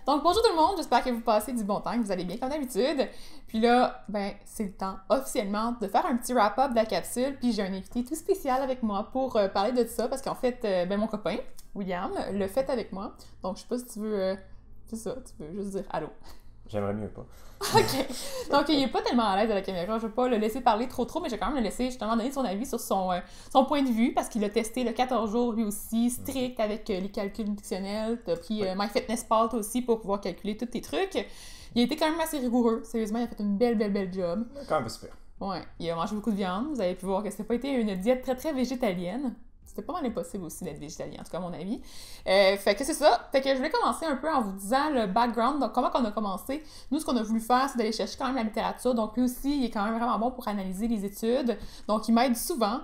Donc bonjour tout le monde, j'espère que vous passez du bon temps, que vous allez bien comme d'habitude. Puis là, ben c'est le temps officiellement de faire un petit wrap-up de la capsule, puis j'ai un invité tout spécial avec moi pour parler de ça, parce qu'en fait, ben mon copain, William, le fait avec moi. Donc je sais pas si tu veux, c'est ça, tu veux juste dire allô. J'aimerais mieux pas. OK. Donc, il est pas tellement à l'aise à la caméra. Je veux pas le laisser parler trop, mais je vais quand même le laisser justement donner son avis sur son point de vue parce qu'il a testé le 14 jours lui aussi, strict avec les calculs nutritionnels. T'as pris MyFitnessPal toi aussi pour pouvoir calculer tous tes trucs. Il a été quand même assez rigoureux. Sérieusement, il a fait une belle job. Quand même pas super. Ouais. Il a mangé beaucoup de viande. Vous avez pu voir que c'était pas été une diète très végétalienne. C'était pas mal impossible aussi d'être végétalien, en tout cas à mon avis. Fait que c'est ça. Fait que je voulais commencer un peu en vous disant le background. Donc, comment on a commencé? Nous, ce qu'on a voulu faire, c'est d'aller chercher quand même la littérature. Donc, lui aussi, il est quand même vraiment bon pour analyser les études. Donc, il m'aide souvent.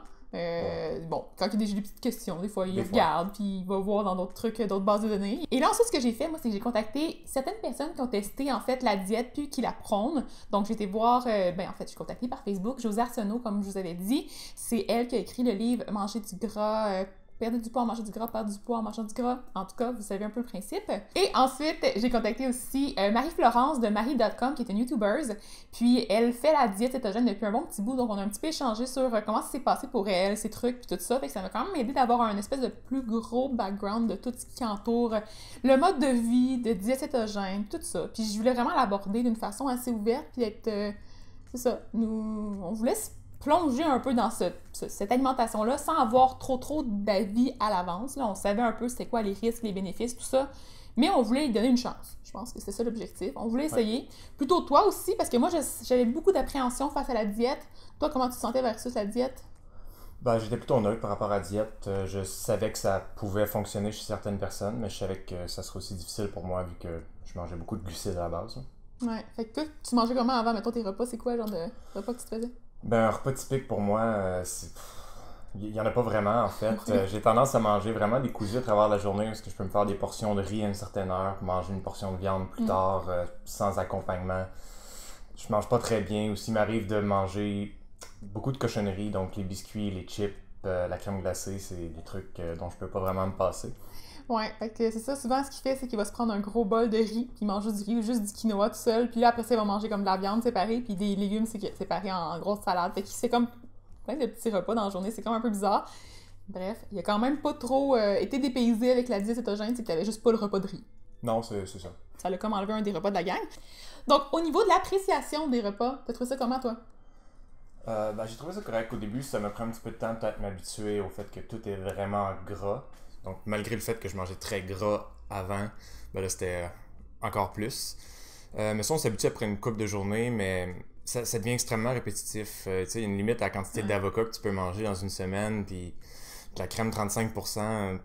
Bon, quand il y a des petites questions, des fois, il regarde, puis il va voir dans d'autres trucs, d'autres bases de données. Et là, ensuite, ce que j'ai fait, moi, c'est que j'ai contacté certaines personnes qui ont testé, en fait, la diète, puis qui la prônent. Donc, j'ai été voir, en fait, j'ai contacté par Facebook Josée Arsenault, comme je vous avais dit. C'est elle qui a écrit le livre « Manger du gras perdre du poids en mangeant du gras, perdre du poids en mangeant du gras. » En tout cas, vous savez un peu le principe. Et ensuite, j'ai contacté aussi Marie-Florence de Marie.com, qui est une YouTuber. Puis, elle fait la diète cétogène depuis un bon petit bout. Donc, on a un petit peu échangé sur comment ça s'est passé pour elle, ses trucs, puis tout ça. Fait que ça m'a quand même aidé d'avoir un espèce de plus gros background de tout ce qui entoure le mode de vie, de diète cétogène, tout ça. Puis, je voulais vraiment l'aborder d'une façon assez ouverte, puis être... c'est ça. On voulait plonger un peu dans cette alimentation-là sans avoir trop d'avis à l'avance. Là, on savait un peu c'était quoi les risques, les bénéfices, tout ça, mais on voulait lui donner une chance. Je pense que c'est ça l'objectif. On voulait essayer. Ouais. Plutôt toi aussi, parce que moi, j'avais beaucoup d'appréhension face à la diète. Toi, comment tu te sentais versus la diète? Ben, j'étais plutôt neutre par rapport à la diète. Je savais que ça pouvait fonctionner chez certaines personnes, mais je savais que ça serait aussi difficile pour moi vu que je mangeais beaucoup de glucides à la base. Ouais. Fait que toi, tu mangeais comment avant? Mettons tes repas, c'est quoi le genre de repas que tu te faisais? Ben, un repas typique pour moi, il n'y en a pas vraiment en fait. J'ai tendance à manger vraiment des cousus à travers la journée parce que je peux me faire des portions de riz à une certaine heure, puis manger une portion de viande plus tard sans accompagnement. Je mange pas très bien. Aussi, il m'arrive de manger beaucoup de cochonneries, donc les biscuits, les chips, la crème glacée, c'est des trucs dont je peux pas vraiment me passer. Ouais, fait que c'est ça, souvent ce qu'il fait, c'est qu'il va se prendre un gros bol de riz, puis il mange juste du riz ou juste du quinoa tout seul, puis là après ça, il va manger comme de la viande séparée, puis des légumes séparés en grosses salades. Fait qu'il c'est comme plein de petits repas dans la journée, c'est comme un peu bizarre. Bref, il a quand même pas trop été dépaysé avec la diète cétogène, c'est qu'il avait juste pas le repas de riz. Non, c'est ça. Ça l'a comme enlevé un des repas de la gang. Donc, au niveau de l'appréciation des repas, t'as trouvé ça comment, toi? J'ai trouvé ça correct au début, ça m'a pris un petit peu de temps peut-être m'habituer au fait que tout est vraiment gras. Donc malgré le fait que je mangeais très gras avant, ben là c'était encore plus. Mais ça on s'habitue après une couple de journées, mais ça devient extrêmement répétitif. Tu sais, il y a une limite à la quantité d'avocat que tu peux manger dans une semaine, puis de la crème 35%,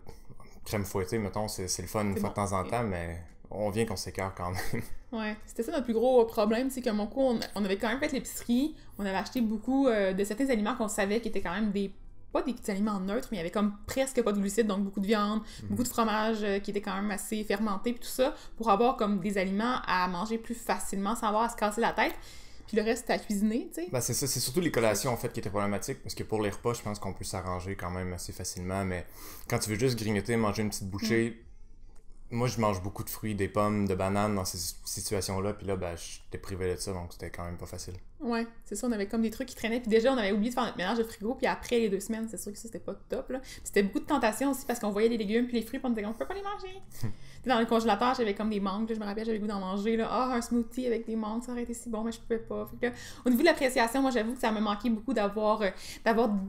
crème fouettée, mettons, c'est le fun une fois de temps en temps, mais on vient qu'on s'écœure quand même. Ouais, c'était ça notre plus gros problème, c'est que mon coup, on avait quand même fait l'épicerie, on avait acheté beaucoup de certains aliments qu'on savait qui étaient quand même pas des petits aliments neutres, mais il y avait comme presque pas de glucides, donc beaucoup de viande, beaucoup de fromage qui était quand même assez fermenté, puis tout ça, pour avoir comme des aliments à manger plus facilement sans avoir à se casser la tête. Puis le reste, c'était à cuisiner, tu sais. Ben c'est ça, c'est surtout les collations en fait qui étaient problématiques, parce que pour les repas, je pense qu'on peut s'arranger quand même assez facilement, mais quand tu veux juste grignoter, manger une petite bouchée, moi je mange beaucoup de fruits, des pommes, de bananes dans ces situations-là, puis là, ben j'étais privé de ça, donc c'était quand même pas facile. Ouais, c'est ça, on avait comme des trucs qui traînaient, puis déjà on avait oublié de faire notre ménage de frigo, puis après les 2 semaines, c'est sûr que ça c'était pas top, là. Puis c'était beaucoup de tentations aussi, parce qu'on voyait les légumes puis les fruits, puis on disait on peut pas les manger. Dans le congélateur, j'avais comme des mangues, là, je me rappelle, j'avais le goût d'en manger, là. Ah, un smoothie avec des mangues, ça aurait été si bon, mais je pouvais pas. Fait que, au niveau de l'appréciation, moi j'avoue que ça me manquait beaucoup d'avoir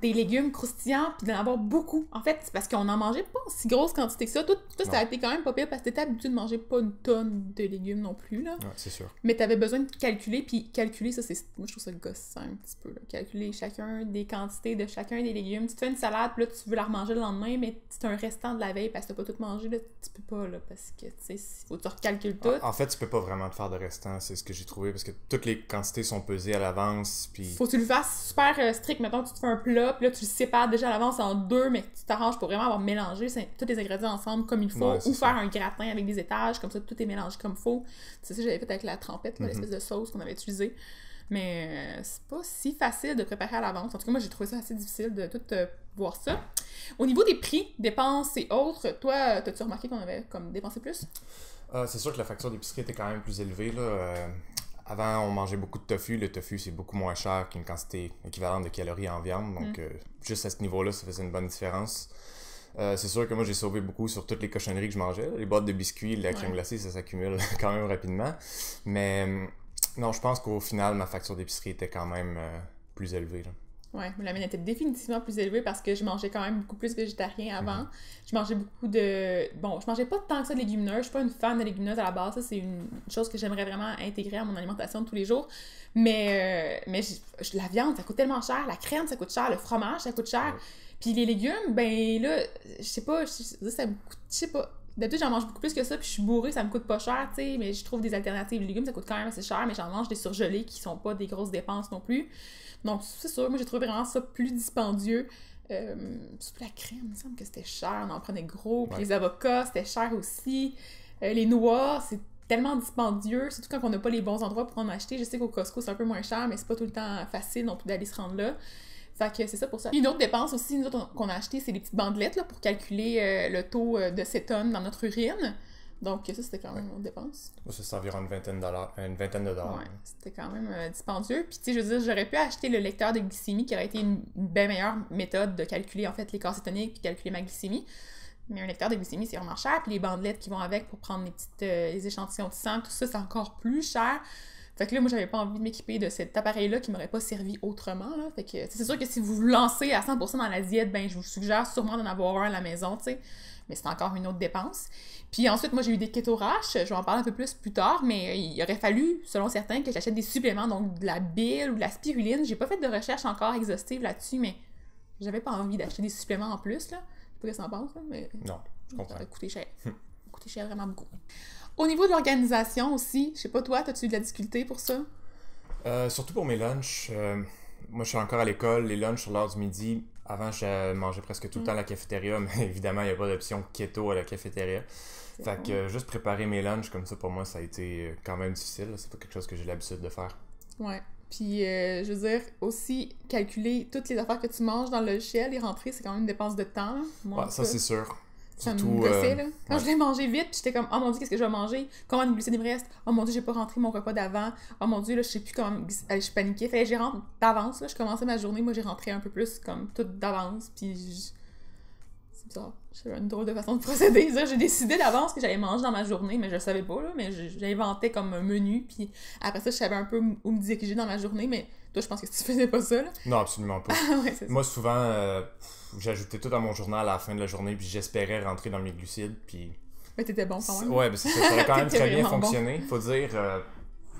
des légumes croustillants, puis d'en avoir beaucoup. En fait, c'est parce qu'on en mangeait pas en si grosse quantité que ça. Toi, ça a été quand même pas pire, parce que t'étais habitué de manger pas une tonne de légumes non plus, là. Ouais, c'est sûr. Mais t'avais besoin de calculer, puis calculer, ça, c'est... Moi, je trouve ça gossant un petit peu, là. Calculer chacun des quantités de chacun des légumes. Tu te fais une salade, puis là, tu veux la remanger le lendemain, mais c'est un restant de la veille, parce que t'as pas tout mangé, là, tu peux pas, là, parce que, tu sais, faut que tu recalcules tout. En fait, tu peux pas vraiment te faire de restant, c'est ce que j'ai trouvé, parce que toutes les quantités sont pesées à l'avance, puis... Faut que tu le fasses super strict. Mettons, tu te fais un plat, puis là, tu le sépares déjà à l'avance en 2, mais tu t'arranges pour vraiment avoir mélangé tous les ingrédients ensemble comme il faut, ou faire un gratin avec des étages, comme ça, tout est mélangé comme il faut. C'est ça que j'avais fait avec la trempette, l'espèce de sauce qu'on avait utilisée. Mais c'est pas si facile de préparer à l'avance. En tout cas, moi, j'ai trouvé ça assez difficile de tout voir ça. Au niveau des prix, dépenses et autres, toi, t'as-tu remarqué qu'on avait comme dépensé plus? C'est sûr que la facture d'épicerie était quand même plus élevée, là. Avant, on mangeait beaucoup de tofu. Le tofu, c'est beaucoup moins cher qu'une quantité équivalente de calories en viande. Donc, juste à ce niveau-là, ça faisait une bonne différence. C'est sûr que moi, j'ai sauvé beaucoup sur toutes les cochonneries que je mangeais. Les boîtes de biscuits, la crème glacée, ça s'accumule quand même rapidement. Mais non, je pense qu'au final, ma facture d'épicerie était quand même plus élevée, là. Ouais, mais la mienne était définitivement plus élevée parce que je mangeais quand même beaucoup plus végétarien avant. Je mangeais beaucoup de... Bon, je mangeais pas tant que ça de légumineuses. Je suis pas une fan de légumineuses à la base. Ça, c'est une chose que j'aimerais vraiment intégrer à mon alimentation de tous les jours. Mais la viande, ça coûte tellement cher. La crème, ça coûte cher. Le fromage, ça coûte cher. Puis les légumes, ben là, je sais pas, ça me coûte... Je sais pas. D'habitude, j'en mange beaucoup plus que ça, puis je suis bourrée, ça me coûte pas cher, tu sais, mais je trouve des alternatives. Les légumes, ça coûte quand même assez cher, mais j'en mange des surgelés qui sont pas des grosses dépenses non plus. Donc, c'est sûr, moi, j'ai trouvé vraiment ça plus dispendieux. Surtout la crème, il me semble que c'était cher, on en prenait gros. Puis les avocats, c'était cher aussi. Les noix, c'est tellement dispendieux, surtout quand on n'a pas les bons endroits pour en acheter. Je sais qu'au Costco, c'est un peu moins cher, mais c'est pas tout le temps facile non plus d'aller se rendre là. Fait que c'est ça pour ça. Puis une autre dépense aussi, nous autres, qu'on a acheté, c'est les petites bandelettes là, pour calculer le taux de cétone dans notre urine. Donc ça, c'était quand même une autre dépense. Moi, c'est environ une vingtaine de dollars. Ouais, c'était quand même dispendieux. Puis tu sais, je veux dire, j'aurais pu acheter le lecteur de glycémie qui aurait été une bien meilleure méthode de calculer en fait l'écart cétonique puis calculer ma glycémie. Mais un lecteur de glycémie, c'est vraiment cher. Puis les bandelettes qui vont avec pour prendre les échantillons de sang, tout ça, c'est encore plus cher. Fait que là, moi, j'avais pas envie de m'équiper de cet appareil-là qui m'aurait pas servi autrement, là. Fait que c'est sûr que si vous vous lancez à 100% dans la diète, ben je vous suggère sûrement d'en avoir un à la maison, tu sais. Mais c'est encore une autre dépense. Puis ensuite, moi, j'ai eu des kétoraches. Je vais en parler un peu plus tard, mais il aurait fallu, selon certains, que j'achète des suppléments, donc de la bile ou de la spiruline. J'ai pas fait de recherche encore exhaustive là-dessus, mais j'avais pas envie d'acheter des suppléments en plus, là. Je sais pas ce que t'en penses, là, mais... Non, je comprends. Ça aurait coûté cher. Coûté cher vraiment beaucoup. Au niveau de l'organisation aussi, je sais pas toi, as-tu eu de la difficulté pour ça? Surtout pour mes lunchs. Moi, je suis encore à l'école. Les lunchs sur l'heure du midi, avant, je mangeais presque tout le temps à la cafétéria, mais évidemment, il n'y a pas d'option keto à la cafétéria. Fait que juste préparer mes lunchs comme ça, pour moi, ça a été quand même difficile. C'est pas quelque chose que j'ai l'habitude de faire. Ouais. Puis, je veux dire, aussi, calculer toutes les affaires que tu manges dans le logiciel et rentrer, c'est quand même une dépense de temps. Là. Moi, ça, c'est sûr. Ça me gossait, là. Quand je voulais manger vite, puis j'étais comme, oh mon Dieu, qu'est-ce que je vais manger? Combien de glucides il me reste? Oh mon Dieu, j'ai pas rentré mon repas d'avant. Oh mon Dieu, là, je sais plus comment. Allez, je paniquais. Fallait que j'y rentre d'avance, là. Je commençais ma journée, moi, j'ai rentré un peu plus, comme, tout d'avance, puis c'est bizarre. J'avais une drôle de façon de procéder. J'ai décidé d'avance que j'allais manger dans ma journée, mais je le savais pas, là. Mais j'inventais comme un menu, puis après ça, je savais un peu où me diriger dans ma journée, mais toi, je pense que tu faisais pas ça, là. Non, absolument pas. Ouais, c'est ça. Moi, souvent, j'ajoutais tout dans mon journal à la fin de la journée, puis j'espérais rentrer dans mes glucides, puis... Mais t'étais bon quand même. Ouais, ben ça aurait quand même très bien fonctionné. Faut dire,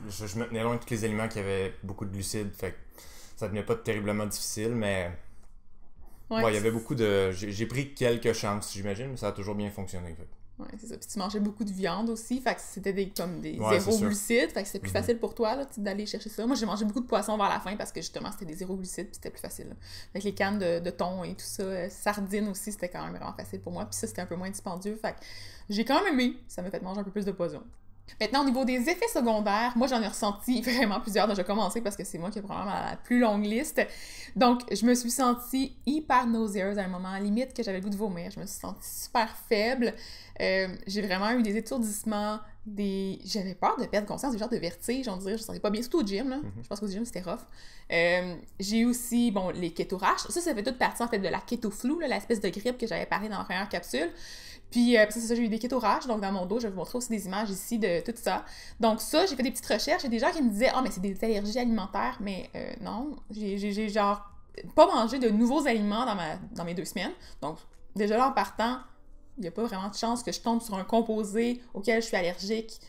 je me tenais loin de tous les aliments qui avaient beaucoup de glucides, fait que ça devenait pas terriblement difficile, mais... Ouais, il y avait beaucoup de... J'ai pris quelques chances, j'imagine, mais ça a toujours bien fonctionné, fait. Ouais, c'est ça. Puis tu mangeais beaucoup de viande aussi, fait que c'était comme des ouais, zéro glucides, fait que c'était plus facile pour toi là, d'aller chercher ça. Moi, j'ai mangé beaucoup de poissons vers la fin parce que justement, c'était des zéro glucides, puis c'était plus facile. Là. Avec les cannes de thon et tout ça, sardines aussi, c'était quand même vraiment facile pour moi, puis ça, c'était un peu moins dispendieux, fait que j'ai quand même aimé. Ça m'a fait manger un peu plus de poison. Maintenant, au niveau des effets secondaires, moi, j'en ai ressenti vraiment plusieurs. Donc, je vais commencer parce que c'est moi qui ai probablement la plus longue liste. Donc, je me suis sentie hyper nauséeuse à un moment, limite que j'avais le goût de vomir. Je me suis sentie super faible. J'ai vraiment eu des étourdissements, j'avais peur de perdre conscience, des genres de vertige, on dirait. Je ne sentais pas bien, surtout au gym, là. Je pense qu'au gym, c'était rough. J'ai eu aussi, bon, les kétoraches. Ça fait toute partie, en fait, de la kéto-flu, l'espèce de grippe que j'avais parlé dans la première capsule. Puis, ça, j'ai eu des kétoraches, donc dans mon dos, je vais vous montrer aussi des images ici de tout ça. Donc ça, j'ai fait des petites recherches, il y a des gens qui me disaient « Ah, mais c'est des allergies alimentaires », mais non, j'ai genre pas mangé de nouveaux aliments dans mes 2 semaines. Donc, déjà là, en partant, il n'y a pas vraiment de chance que je tombe sur un composé auquel je suis allergique.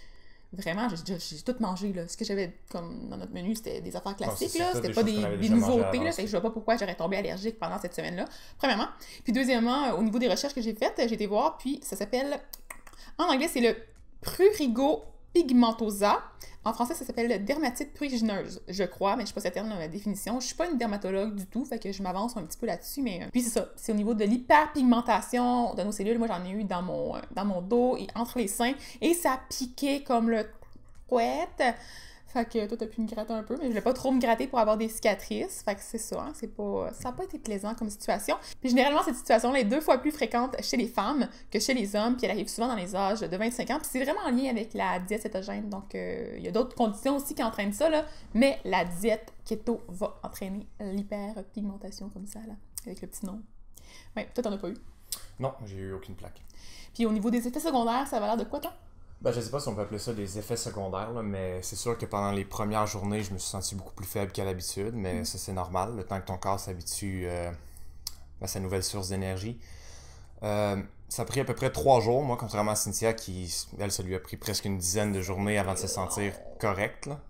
Vraiment, j'ai tout mangé, là. Ce que j'avais comme dans notre menu, c'était des affaires classiques, là. C'était pas des nouveautés, là. Fait que je vois pas pourquoi j'aurais tombé allergique pendant cette semaine-là, premièrement. Puis deuxièmement, au niveau des recherches que j'ai faites, j'ai été voir, puis ça s'appelle... En anglais, c'est le prurigo pigmentosa. En français, ça s'appelle dermatite prurigineuse, je crois, mais je suis pas certaine de la définition. Je suis pas une dermatologue du tout, fait que je m'avance un petit peu là-dessus, mais... Puis c'est ça, c'est au niveau de l'hyperpigmentation de nos cellules. Moi, j'en ai eu dans mon dos et entre les seins, et ça piquait comme le couette. Fait que toi, t'as pu me gratter un peu, mais je voulais pas trop me gratter pour avoir des cicatrices. Fait que c'est ça, hein, ça a pas été plaisant comme situation. Puis généralement, cette situation-là est 2 fois plus fréquente chez les femmes que chez les hommes, puis elle arrive souvent dans les âges de 25 ans. Puis c'est vraiment en lien avec la diète cétogène. Donc, il y a d'autres conditions aussi qui entraînent ça, là. Mais la diète keto va entraîner l'hyperpigmentation comme ça, là, avec le petit nom. Ouais, toi, t'en as pas eu. Non, j'ai eu aucune plaque. Puis au niveau des effets secondaires, ça va l'air de quoi, toi? Ben, je sais pas si on peut appeler ça des effets secondaires, là, mais c'est sûr que pendant les premières journées, je me suis senti beaucoup plus faible qu'à l'habitude, mais ça, c'est normal. Le temps que ton corps s'habitue à sa nouvelle source d'énergie. Ça a pris à peu près 3 jours, moi, contrairement à Cynthia, qui, elle, ça lui a pris presque une dizaine de journées avant de se sentir correcte, là.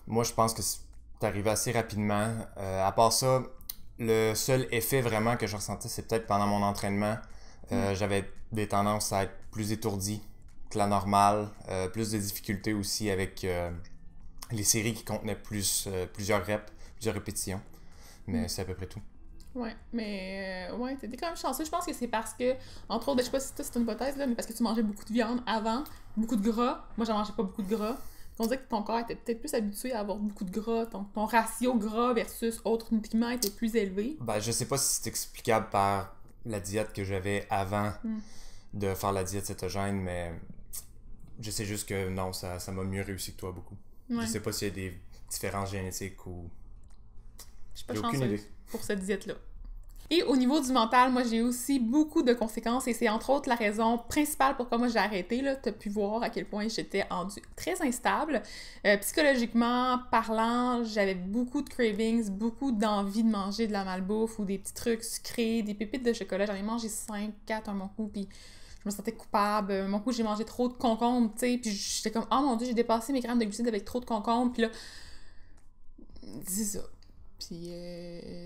Moi, je pense que c'est arrivé assez rapidement. À part ça, le seul effet vraiment que je ressentais, c'est peut-être pendant mon entraînement. J'avais des tendances à être plus étourdi que la normale, plus de difficultés aussi avec les séries qui contenaient plusieurs reps, plusieurs répétitions. Mais c'est à peu près tout. Ouais, mais ouais, t'étais quand même chanceux. Je pense que c'est parce que, entre autres, je sais pas si c'est une hypothèse, là, mais parce que tu mangeais beaucoup de viande avant, beaucoup de gras. Moi, j'en mangeais pas beaucoup de gras. On dirait que ton corps était peut-être plus habitué à avoir beaucoup de gras. Ton ratio gras versus autres nutriments était plus élevé. Ben, je sais pas si c'est explicable par la diète que j'avais avant de faire la diète cétogène, mais je sais juste que non, ça m'a mieux réussi que toi beaucoup. Ouais. Je sais pas s'il y a des différences génétiques ou... Je suis pas chanceuse pour cette diète-là. Et au niveau du mental, moi, j'ai aussi beaucoup de conséquences et c'est entre autres la raison principale pourquoi moi j'ai arrêté. Tu as pu voir à quel point j'étais rendue très instable. Psychologiquement parlant, j'avais beaucoup de cravings, beaucoup d'envie de manger de la malbouffe ou des petits trucs sucrés, des pépites de chocolat. J'en ai mangé 5, 4 à mon coup, puis je me sentais coupable. Mon coup, j'ai mangé trop de concombres, tu sais, puis j'étais comme « Oh mon Dieu, j'ai dépassé mes grammes de glucides avec trop de concombres. » Puis là, c'est ça. Puis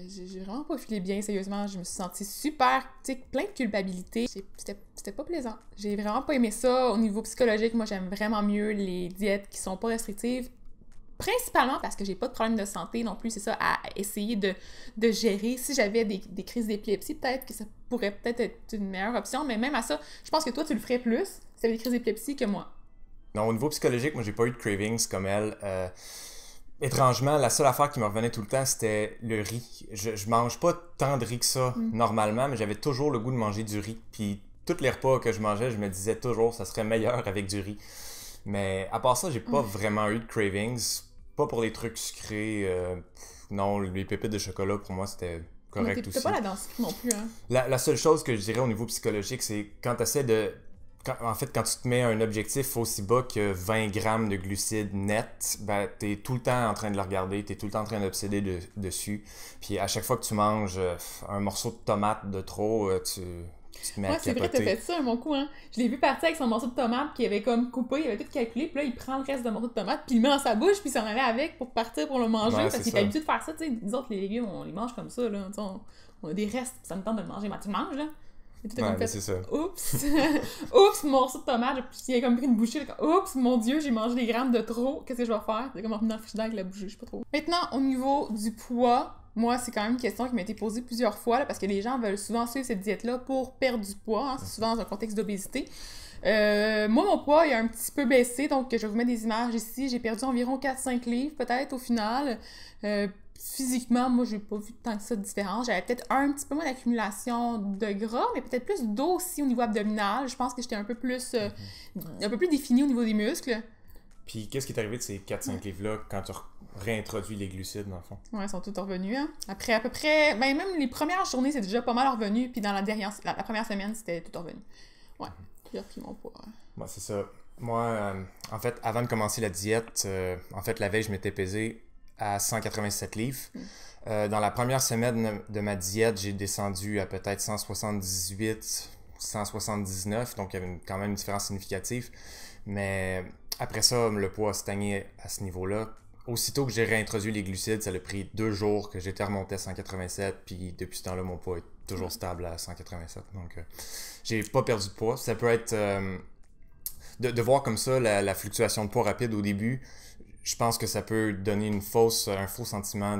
j'ai vraiment pas filé bien, sérieusement. Je me suis sentie super, tu sais, plein de culpabilité. C'était pas plaisant. J'ai vraiment pas aimé ça. Au niveau psychologique, moi, j'aime vraiment mieux les diètes qui sont pas restrictives. Principalement parce que j'ai pas de problème de santé non plus. C'est ça, à essayer de gérer. Si j'avais des crises d'épilepsie, peut-être que ça pourrait peut-être être une meilleure option. Mais même à ça, je pense que toi, tu le ferais plus si tu avais des crises d'épilepsie que moi. Non, au niveau psychologique, moi, j'ai pas eu de cravings comme elle. Étrangement, la seule affaire qui me revenait tout le temps, c'était le riz. Je mange pas tant de riz que ça, normalement, mais j'avais toujours le goût de manger du riz. Puis, tous les repas que je mangeais, je me disais toujours, ça serait meilleur avec du riz. Mais à part ça, j'ai pas vraiment eu de cravings. Pas pour les trucs sucrés. Non, les pépites de chocolat, pour moi, c'était correct aussi. T'as pas la densité non plus, hein? La seule chose que je dirais au niveau psychologique, c'est quand tu essaies de... En fait, quand tu te mets un objectif aussi bas que 20 grammes de glucides net, ben, t'es tout le temps en train de le regarder, t'es tout le temps en train d'obséder dessus. Puis à chaque fois que tu manges un morceau de tomate de trop, tu te mets à capoter. C'est vrai, t'as fait ça, mon coup, hein. Je l'ai vu partir avec son morceau de tomate qu'il avait comme coupé, il avait tout calculé, puis là, il prend le reste de morceau de tomate, puis il le met dans sa bouche, puis il s'en allait avec pour partir pour le manger, parce qu'il est habitué de faire ça, tu sais. Nous autres, les légumes, on les mange comme ça, là. On a des restes, puis ça me tente de le manger. Mais tu le manges, là? Ouais, c'est ça. Oups! Oups, mon morceau de tomate, il a comme pris une bouchée. Oups, mon Dieu, j'ai mangé des grammes de trop. Qu'est-ce que je vais faire? C'est comme en venant dans le frigidaire avec la bouchée, je sais pas trop. Maintenant, au niveau du poids, moi, c'est quand même une question qui m'a été posée plusieurs fois, là, parce que les gens veulent souvent suivre cette diète-là pour perdre du poids, hein, c'est souvent dans un contexte d'obésité. Moi, mon poids, il a un petit peu baissé, donc je vais vous mettre des images ici. J'ai perdu environ 4-5 livres, peut-être, au final. Physiquement, moi, j'ai pas vu tant que ça de différence. J'avais peut-être un petit peu moins d'accumulation de gras, mais peut-être plus d'eau aussi au niveau abdominal. Je pense que j'étais un peu plus définie au niveau des muscles. Puis, qu'est-ce qui est arrivé de ces 4-5 livres-là quand tu réintroduis les glucides, dans le fond? Ouais, ils sont tous revenus, hein. Après, à peu près... Ben, même les premières journées, c'est déjà pas mal revenu. Puis dans la première semaine, c'était tout revenu. Ouais, j'ai repris mon poids. Bon, c'est ça. Moi, en fait, avant de commencer la diète, en fait, la veille, je m'étais pesé à 187 livres. Dans la première semaine de ma diète, j'ai descendu à peut-être 178, 179, donc il y avait quand même une différence significative. Mais après ça, le poids a stagné à ce niveau-là. Aussitôt que j'ai réintroduit les glucides, ça a pris 2 jours que j'étais remonté à 187, puis depuis ce temps-là, mon poids est toujours stable à 187. Donc, j'ai pas perdu de poids. Ça peut être... de voir comme ça la fluctuation de poids rapide au début, je pense que ça peut donner un faux sentiment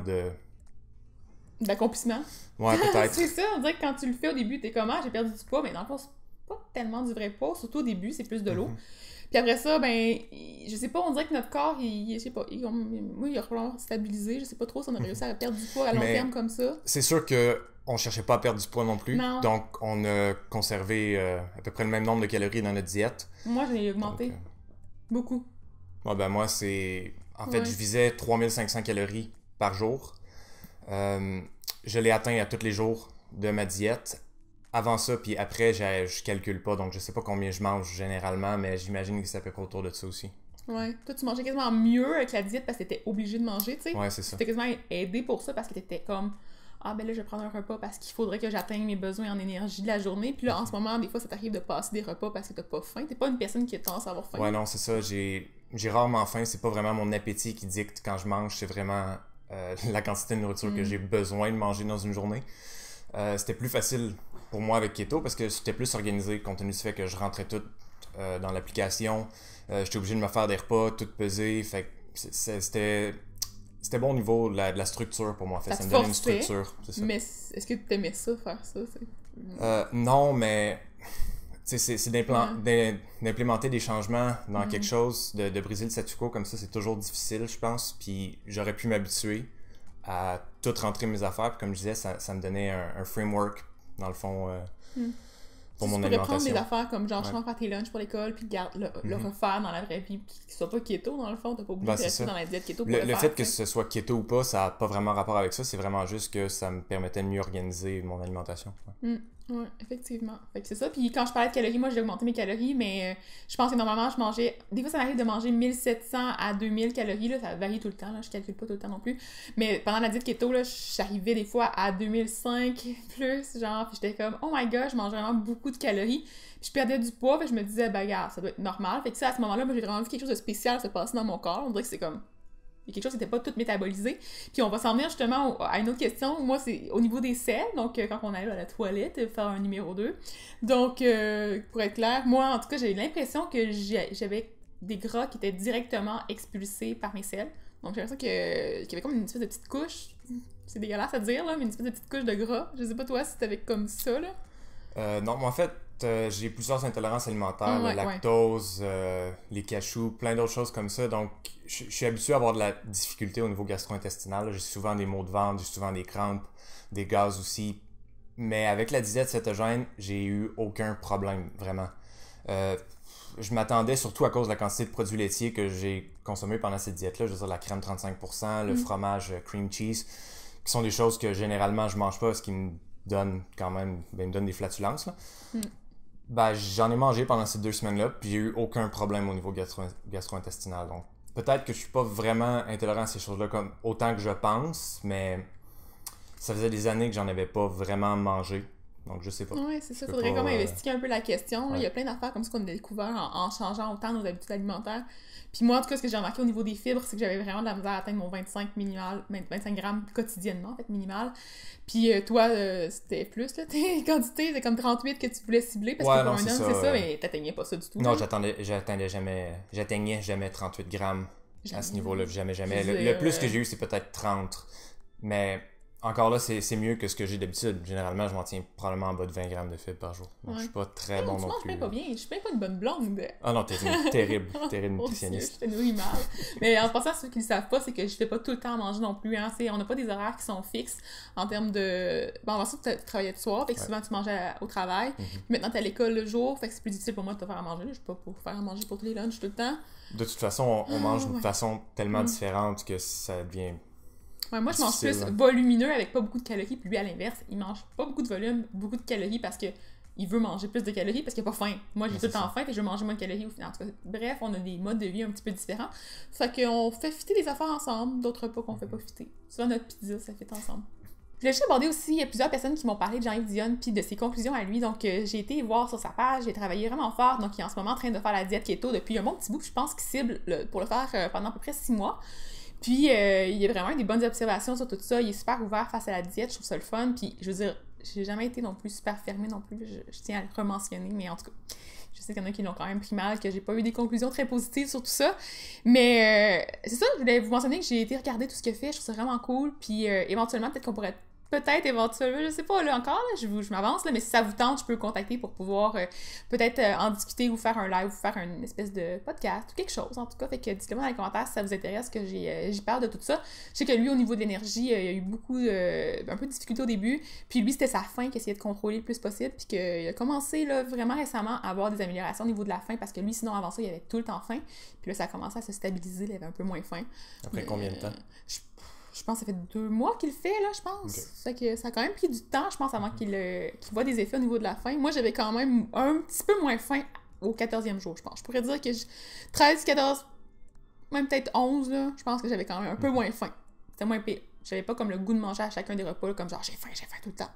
d'accomplissement. Ouais, peut-être. C'est ça, on dirait que quand tu le fais au début, t'es comme « Ah, j'ai perdu du poids », mais dans le fond, pas tellement du vrai poids, surtout au début, c'est plus de l'eau. Puis après ça, ben, je sais pas, on dirait que notre corps, je sais pas, moi, il a probablement stabilisé, je sais pas trop si on a réussi à perdre du poids à long terme comme ça. C'est sûr que on cherchait pas à perdre du poids non plus, Non. donc on a conservé à peu près le même nombre de calories dans notre diète. Moi, je l'ai augmenté. Donc, beaucoup. Ouais, ben moi, c'est... En fait, je visais 3500 calories par jour. Je l'ai atteint à tous les jours de ma diète. Avant ça, puis après, je calcule pas, donc je sais pas combien je mange généralement, mais j'imagine que c'est à peu près autour de ça aussi. Ouais. Toi, tu mangeais quasiment mieux avec la diète parce que t'étais obligé de manger, tu sais. Ouais, c'est ça. Tu t'es quasiment aidé pour ça parce que t'étais comme... Ah, ben là, je vais prendre un repas parce qu'il faudrait que j'atteigne mes besoins en énergie de la journée. Puis là, en ce moment, des fois, ça t'arrive de passer des repas parce que t'as pas faim. T'es pas une personne qui a tendance à avoir faim. Ouais, non, c'est ça. J'ai rarement faim. C'est pas vraiment mon appétit qui dicte quand je mange. C'est vraiment la quantité de nourriture que j'ai besoin de manger dans une journée. C'était plus facile pour moi avec Keto parce que c'était plus organisé compte tenu du fait que je rentrais tout dans l'application. J'étais obligé de me faire des repas, tout peser. Fait que c'était bon au niveau de la structure pour moi. Fait, ça me donnait une structure. C'est ça. Mais est-ce que tu aimais ça, faire ça? Non, mais c'est d'implémenter des changements dans quelque chose, de briser le statu quo comme ça, c'est toujours difficile, je pense. Puis j'aurais pu m'habituer à tout rentrer mes affaires. Puis comme je disais, ça me donnait un framework, dans le fond, pour mon alimentation. Tu pourrais prendre des affaires comme genre, je vais faire tes lunchs pour l'école, puis le refaire dans la vraie vie, puis qu'il soit pas keto, dans le fond, t'as pas obligé de rester dans la diète keto pour le faire. Le fait que ce soit keto ou pas, ça n'a pas vraiment rapport avec ça, c'est vraiment juste que ça me permettait de mieux organiser mon alimentation. Ouais, effectivement. Fait que c'est ça. Puis quand je parlais de calories, moi, j'ai augmenté mes calories, mais je pense que normalement, je mangeais... Des fois, ça m'arrive de manger 1700 à 2000 calories, là. Ça varie tout le temps, là. Je calcule pas tout le temps non plus. Mais pendant la diète keto, là, j'arrivais des fois à 2005 plus, genre. Puis j'étais comme, oh my god, je mange vraiment beaucoup de calories. Puis je perdais du poids, puis je me disais, bah, regarde, ça doit être normal. Fait que ça, à ce moment-là, moi, j'ai vraiment vu quelque chose de spécial se passer dans mon corps. On dirait que c'est comme... Il y a quelque chose qui n'était pas tout métabolisé. Puis on va s'en venir justement à une autre question. Moi, c'est au niveau des selles. Donc, quand on allait à la toilette, faire un numéro 2. Donc, pour être clair, moi, en tout cas, j'ai l'impression que j'avais des gras qui étaient directement expulsés par mes selles. Donc, j'ai l'impression qu'il y avait comme une espèce de petite couche. C'est dégueulasse à dire, là, mais une espèce de petite couche de gras. Je sais pas toi si t'avais comme ça, là. Non, mais en fait, j'ai plusieurs intolérances alimentaires, le lactose, les cachous, plein d'autres choses comme ça. Donc, je suis habitué à avoir de la difficulté au niveau gastro-intestinal. J'ai souvent des maux de ventre, j'ai souvent des crampes, des gaz aussi. Mais avec la diète cétogène, j'ai eu aucun problème, vraiment. Je m'attendais, surtout à cause de la quantité de produits laitiers que j'ai consommé pendant cette diète-là, je veux dire la crème 35%, le fromage cream cheese, qui sont des choses que généralement je mange pas parce qu'ils me donnent quand même, me donnent des flatulences, là. Ben, j'en ai mangé pendant ces 2 semaines-là, puis j'ai eu aucun problème au niveau gastro-intestinal. Donc, peut-être que je suis pas vraiment intolérant à ces choses-là comme autant que je pense, mais ça faisait des années que j'en avais pas vraiment mangé. Donc, je sais pas. Oui, c'est ça. Faudrait comme investiguer un peu la question. Ouais. Il y a plein d'affaires comme ça qu'on a découvert en changeant autant nos habitudes alimentaires. Puis moi, en tout cas, ce que j'ai remarqué au niveau des fibres, c'est que j'avais vraiment de la misère à atteindre mon 25 grammes quotidiennement, en fait, minimal. Puis toi, c'était plus, là, tes quantités, c'est comme 38 que tu voulais cibler, parce que pour un homme, c'est ça, mais t'atteignais pas ça du tout. Non, j'atteignais jamais 38 grammes à ce niveau-là, jamais. Le plus que j'ai eu, c'est peut-être 30, mais... Encore là, c'est mieux que ce que j'ai d'habitude. Généralement, je m'en tiens probablement en bas de 20 grammes de fibres par jour. Donc, je suis pas très bon non plus. Je manges pas bien. Je suis même pas une bonne blonde. Ah non, t'es une terrible nutritionniste. Je te nourris mal. Mais en passant, ceux qui ne le savent pas, c'est que je fais pas tout le temps à manger non plus. Hein. On n'a pas des horaires qui sont fixes en termes de... Bon, avant ça, tu travaillais le soir, fait que souvent, tu mangeais au travail. Maintenant, tu es à l'école le jour, fait que c'est plus difficile pour moi de te faire à manger. Je suis pas pour faire à manger pour tous les lunchs tout le temps. De toute façon, on mange d'une façon tellement différente que ça devient... Ouais, moi, je mange plus volumineux avec pas beaucoup de calories, puis lui, à l'inverse, il mange pas beaucoup de volume, beaucoup de calories parce que il veut manger plus de calories parce qu'il a pas faim. Moi, j'ai tout le temps faim et je veux manger moins de calories au final. En tout cas, bref, on a des modes de vie un petit peu différents. Fait qu'on fait fitter des affaires ensemble, d'autres pas qu'on fait pas fitter. Souvent, notre pizza, ça fit ensemble. Je voulais juste aborder aussi, il y a plusieurs personnes qui m'ont parlé de Jean-Yves Dionne puis de ses conclusions à lui. Donc, j'ai été voir sur sa page, j'ai travaillé vraiment fort. Donc, il est en ce moment en train de faire la diète keto depuis un bon petit bout. Je pense qu'il cible pour le faire pendant à peu près 6 mois. Puis, il y a vraiment des bonnes observations sur tout ça. Il est super ouvert face à la diète. Je trouve ça le fun. Puis, je veux dire, j'ai jamais été non plus super fermée non plus. Je tiens à le rementionner. Mais en tout cas, je sais qu'il y en a qui l'ont quand même pris mal, que j'ai pas eu des conclusions très positives sur tout ça. Mais c'est ça, je voulais vous mentionner que j'ai été regarder tout ce qu'il fait. Je trouve ça vraiment cool. Puis, éventuellement, peut-être qu'on pourrait peut-être éventuellement, je sais pas, là encore, là, je m'avance, là, mais si ça vous tente, je peux contacter pour pouvoir peut-être en discuter ou faire un live ou faire une espèce de podcast ou quelque chose, en tout cas. Fait que dites-le moi dans les commentaires si ça vous intéresse que j'y parle de tout ça. Je sais que lui, au niveau de l'énergie, il a eu beaucoup, un peu de difficultés au début, puis lui, c'était sa faim qu'il essayait de contrôler le plus possible, puis qu'il a commencé, là, vraiment récemment à avoir des améliorations au niveau de la faim, parce que lui, sinon, avant ça, il avait tout le temps faim, puis là, ça a commencé à se stabiliser, il avait un peu moins faim. Après combien de temps? Je pense que ça fait 2 mois qu'il le fait, là, je pense. Okay. Fait que ça a quand même pris du temps, je pense, avant qu'il voit des effets au niveau de la faim. Moi, j'avais quand même un petit peu moins faim au 14e jour, je pense. Je pourrais dire que 13, 14, même peut-être 11, là, je pense que j'avais quand même un peu moins faim. C'était moins pire. J'avais pas comme le goût de manger à chacun des repas, là, comme genre j'ai faim tout le temps.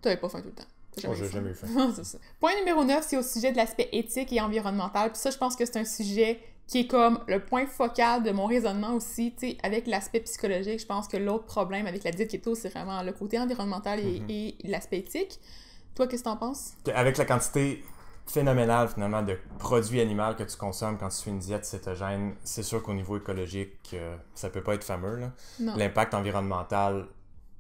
T'avais pas faim tout le temps. Moi, j'ai jamais eu faim. C'est ça. Point numéro 9, c'est au sujet de l'aspect éthique et environnemental. Puis ça, je pense que c'est un sujet qui est comme le point focal de mon raisonnement aussi, tu sais, avec l'aspect psychologique. Je pense que l'autre problème avec la diète keto, c'est vraiment le côté environnemental et l'aspect éthique. Toi, qu'est-ce que t'en penses? Avec la quantité phénoménale, finalement, de produits animaux que tu consommes quand tu fais une diète cétogène, c'est sûr qu'au niveau écologique, ça peut pas être fameux, là. L'impact environnemental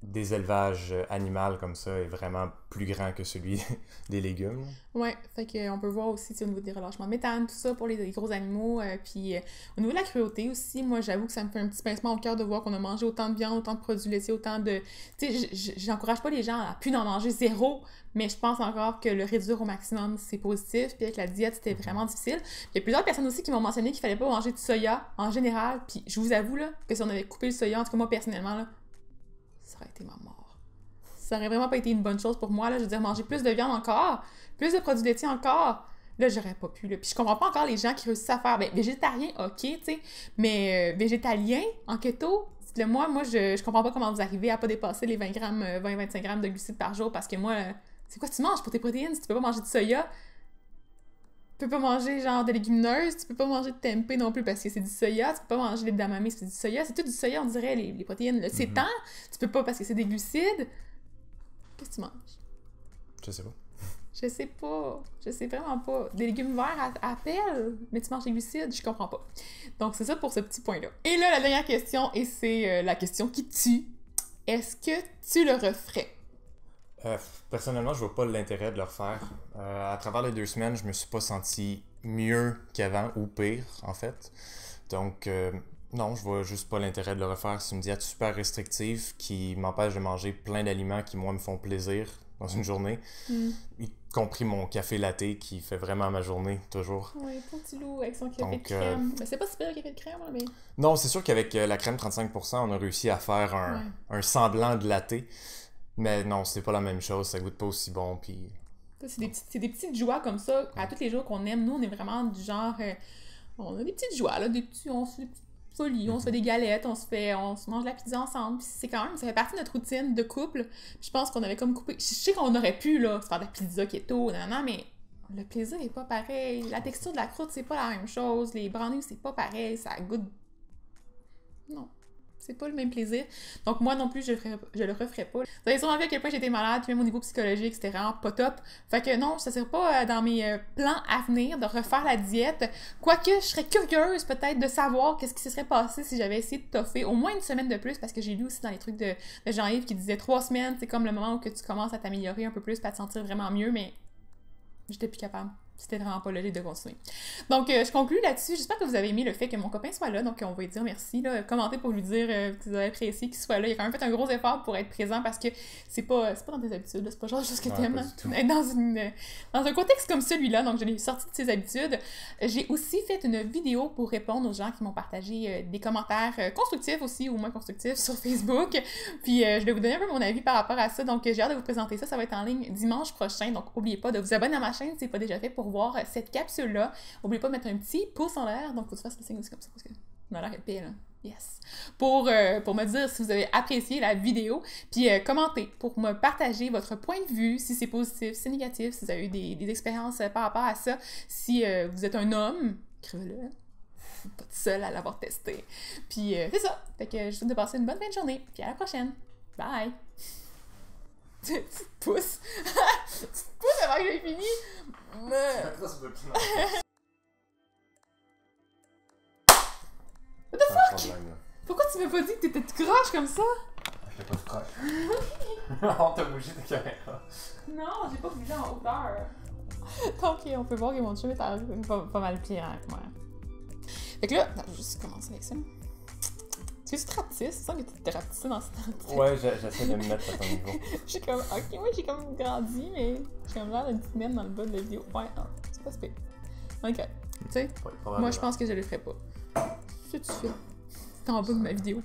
des élevages animaux comme ça est vraiment plus grand que celui des légumes. Ouais, fait qu'on peut voir aussi au niveau des relâchements de méthane, tout ça pour les gros animaux. Puis au niveau de la cruauté aussi, moi j'avoue que ça me fait un petit pincement au cœur de voir qu'on a mangé autant de viande, autant de produits laitiers, autant de... Tu sais, j'encourage pas les gens à plus d'en manger zéro, mais je pense encore que le réduire au maximum, c'est positif. Puis avec la diète, c'était vraiment difficile. Il y a plusieurs personnes aussi qui m'ont mentionné qu'il fallait pas manger de soya en général. Puis je vous avoue là, que si on avait coupé le soya, en tout cas moi personnellement, là, ça aurait été ma mort. Ça aurait vraiment pas été une bonne chose pour moi, là. Je veux dire, manger plus de viande encore, plus de produits laitiers encore, là, j'aurais pas pu, là. Puis je comprends pas encore les gens qui réussissent à faire, ben, végétarien, ok, tu sais, mais végétalien, en keto, dites-le moi, je comprends pas comment vous arrivez à pas dépasser les 20-25 grammes de glucides par jour, parce que moi, c'est quoi tu manges pour tes protéines si tu peux pas manger de soya? Tu peux pas manger genre de légumineuses, tu peux pas manger de tempeh non plus parce que c'est du soya, tu peux pas manger de damamé, c'est du soya, c'est tout du soya, on dirait, les protéines, le sétan, tu peux pas parce que c'est des glucides. Qu'est-ce que tu manges? Je sais pas. Je sais vraiment pas. Des légumes verts à pelle, mais tu manges des glucides, je comprends pas. Donc c'est ça pour ce petit point-là. Et là, la dernière question, et c'est la question qui tue. Est-ce que tu le referais? Personnellement, je vois pas l'intérêt de le refaire. À travers les 2 semaines, je me suis pas senti mieux qu'avant, ou pire, en fait. Donc, non, je vois juste pas l'intérêt de le refaire. C'est une diète super restrictive qui m'empêche de manger plein d'aliments qui, moi, me font plaisir dans une journée. Y compris mon café latte qui fait vraiment ma journée, toujours. Oui, pour petit loup avec son café de crème. Mais c'est pas si pire le café de crème, mais... Non, c'est sûr qu'avec la crème 35%, on a réussi à faire un semblant de latte. Mais non, c'est pas la même chose, ça goûte pas aussi bon, puis... C'est des petites joies comme ça, à tous les jours qu'on aime. Nous, on est vraiment du genre... on a des petites joies, là, on se fait des petites folies, on se fait des galettes, on se mange de la pizza ensemble. Puis c'est quand même, ça fait partie de notre routine de couple. Puis je pense qu'on avait comme coupé... Je sais qu'on aurait pu, là, se faire de la pizza keto, mais le plaisir est pas pareil. La texture de la croûte, c'est pas la même chose. Les brownies, c'est pas pareil. Ça goûte... Non. C'est pas le même plaisir. Donc moi non plus, je le referais pas. Vous avez sûrement vu à quel point j'étais malade, puis même au niveau psychologique, c'était vraiment pas top. Fait que non, ça serait pas dans mes plans à venir de refaire la diète. Quoique, je serais curieuse peut-être de savoir qu'est-ce qui se serait passé si j'avais essayé de toffer au moins une semaine de plus, parce que j'ai lu aussi dans les trucs de Jean-Yves qui disait 3 semaines, c'est comme le moment où que tu commences à t'améliorer un peu plus, puis à te sentir vraiment mieux, mais j'étais plus capable. C'était vraiment pas logique de continuer. Donc, je conclue là-dessus. J'espère que vous avez aimé le fait que mon copain soit là. Donc, on va lui dire merci. Là. Commentez pour lui dire que vous avez apprécié qu'il soit là. Il a quand même fait un gros effort pour être présent parce que c'est pas dans tes habitudes. C'est pas genre de choses que t'aimes. Être dans un contexte comme celui-là. Donc, je l'ai sorti de ses habitudes. J'ai aussi fait une vidéo pour répondre aux gens qui m'ont partagé des commentaires constructifs aussi ou moins constructifs sur Facebook. Puis, je vais vous donner un peu mon avis par rapport à ça. Donc, j'ai hâte de vous présenter ça. Ça va être en ligne dimanche prochain. Donc, n'oubliez pas de vous abonner à ma chaîne si ce n'est pas déjà fait pour voir cette capsule-là. N'oubliez pas de mettre un petit pouce en l'air. Donc, faut que tu fasses le signe aussi comme ça parce que on a l'air épais, là. Yes! Pour me dire si vous avez apprécié la vidéo. Puis, commentez pour me partager votre point de vue, si c'est positif, si c'est négatif, si vous avez eu des expériences par rapport à ça. Si vous êtes un homme, écrivez-le. Pas tout seul à l'avoir testé. Puis, c'est ça. Fait que je vous souhaite de passer une bonne fin de journée. Puis, à la prochaine. Bye! Tu te pousses. Tu te pousses avant que j'ai fini. What the fuck? Pourquoi tu m'as pas dit que t'étais tout croche comme ça? J'étais pas tout proche. On t'a bougé ta caméra. Non, j'ai pas bougé en hauteur. Donc, on peut voir que mon chum est pas mal pliant avec moi. Fait que là, je vais juste commencer avec ça. Est-ce que tu te rapetisses? C'est ça que tu te rapetissé dans ce temps? Ouais, j'essaie de me mettre à ton niveau. J'ai comme, ok, moi j'ai comme grandi, mais j'ai comme l'air d'une petite mène dans le bas de la vidéo. Ouais, non, c'est pas spé. Ok, tu sais, moi je pense que je le ferai pas. Qu'est-ce que tu fais? T'es en bas de ma vidéo.